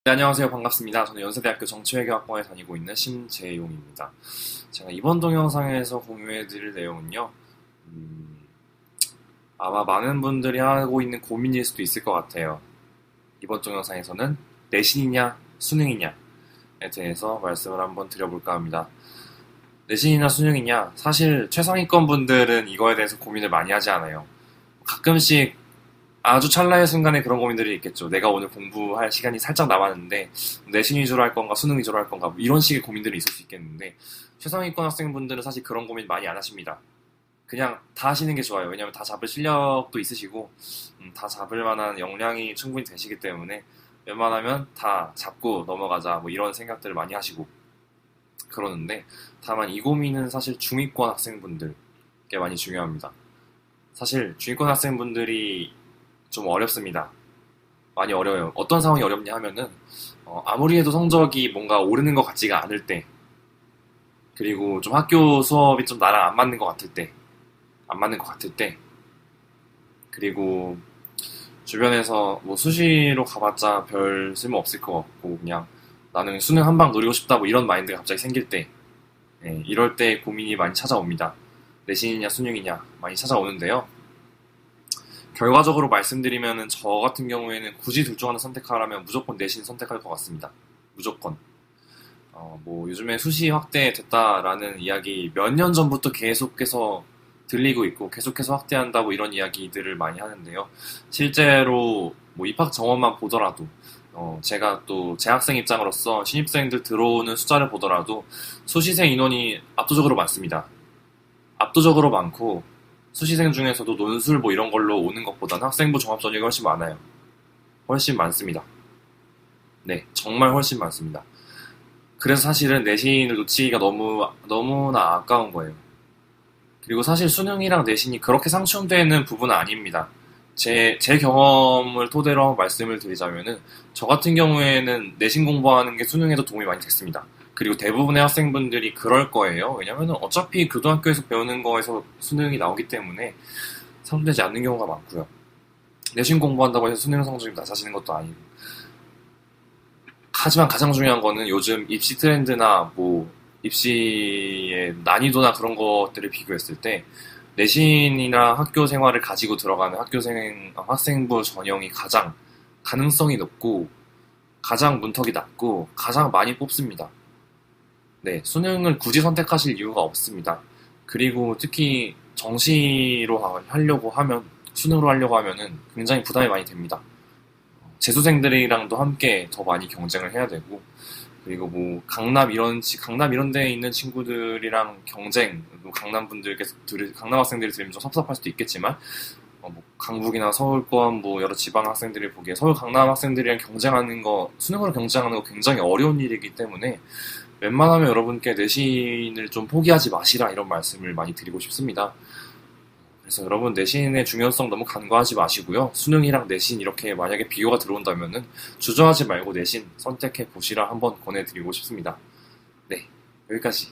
네, 안녕하세요. 반갑습니다. 저는 연세대학교 정치외교학과에 다니고 있는 심재용입니다. 제가 이번 동영상에서 공유해드릴 내용은요, 음, 아마 많은 분들이 하고 있는 고민일 수도 있을 것 같아요. 이번 동영상에서는 내신이냐, 수능이냐에 대해서 말씀을 한번 드려볼까 합니다. 내신이냐, 수능이냐, 사실 최상위권 분들은 이거에 대해서 고민을 많이 하지 않아요. 가끔씩 아주 찰나의 순간에 그런 고민들이 있겠죠. 내가 오늘 공부할 시간이 살짝 남았는데 내신 위주로 할 건가 수능 위주로 할 건가 뭐 이런 식의 고민들이 있을 수 있겠는데 최상위권 학생분들은 사실 그런 고민 많이 안 하십니다. 그냥 다 하시는 게 좋아요. 왜냐하면 다 잡을 실력도 있으시고 다 잡을 만한 역량이 충분히 되시기 때문에 웬만하면 다 잡고 넘어가자 뭐 이런 생각들을 많이 하시고 그러는데 다만 이 고민은 사실 중위권 학생분들께 많이 중요합니다. 사실 중위권 학생분들이 좀 어렵습니다. 많이 어려워요. 어떤 상황이 어렵냐 하면은 아무리 해도 성적이 뭔가 오르는 것 같지가 않을 때, 그리고 좀 학교 수업이 좀 나랑 안 맞는 것 같을 때, 안 맞는 것 같을 때, 그리고 주변에서 뭐 수시로 가봤자 별 쓸모 없을 것 같고 그냥 나는 수능 한 방 노리고 싶다 뭐 이런 마인드가 갑자기 생길 때, 이럴 때 고민이 많이 찾아옵니다. 내신이냐 수능이냐 많이 찾아오는데요. 결과적으로 말씀드리면은 저 같은 경우에는 굳이 둘 중 하나 선택하라면 무조건 내신 선택할 것 같습니다. 무조건. 뭐 요즘에 수시 확대됐다라는 이야기 몇 년 전부터 계속해서 들리고 있고 계속해서 확대한다고 이런 이야기들을 많이 하는데요. 실제로 뭐 입학 정원만 보더라도 제가 또 재학생 입장으로서 신입생들 들어오는 숫자를 보더라도 수시생 인원이 압도적으로 많습니다. 압도적으로 많고 수시생 중에서도 논술 뭐 이런 걸로 오는 것보다는 학생부 종합 전형이 훨씬 많아요. 훨씬 많습니다. 네, 정말 훨씬 많습니다. 그래서 사실은 내신을 놓치기가 너무나 아까운 거예요. 그리고 사실 수능이랑 내신이 그렇게 상충되는 부분은 아닙니다. 제 경험을 토대로 말씀을 드리자면은, 저 같은 경우에는 내신 공부하는 게 수능에도 도움이 많이 됐습니다. 그리고 대부분의 학생분들이 그럴 거예요. 왜냐면은 어차피 교등학교에서 배우는 거에서 수능이 나오기 때문에 상충되지 않는 경우가 많고요. 내신 공부한다고 해서 수능 성적이 낮아지는 것도 아니고. 하지만 가장 중요한 거는 요즘 입시 트렌드나 뭐 입시의 난이도나 그런 것들을 비교했을 때 내신이나 학교 생활을 가지고 들어가는 학생부 전형이 가장 가능성이 높고 가장 문턱이 낮고 가장 많이 뽑습니다. 네, 수능을 굳이 선택하실 이유가 없습니다. 그리고 특히 정시로 하려고 하면 수능으로 하려고 하면은 굉장히 부담이 많이 됩니다. 재수생들이랑도 함께 더 많이 경쟁을 해야 되고, 그리고 뭐 강남 이런 데에 있는 친구들이랑 경쟁, 뭐 강남 학생들이 들으면 좀 섭섭할 수도 있겠지만, 뭐 강북이나 서울권 뭐 여러 지방 학생들이 보기에 서울 강남 학생들이랑 경쟁하는 거, 수능으로 경쟁하는 거 굉장히 어려운 일이기 때문에 웬만하면 여러분께 내신을 좀 포기하지 마시라 이런 말씀을 많이 드리고 싶습니다. 그래서 여러분 내신의 중요성 너무 간과하지 마시고요. 수능이랑 내신 이렇게 만약에 비교가 들어온다면은 주저하지 말고 내신 선택해 보시라 한번 권해드리고 싶습니다. 네, 여기까지.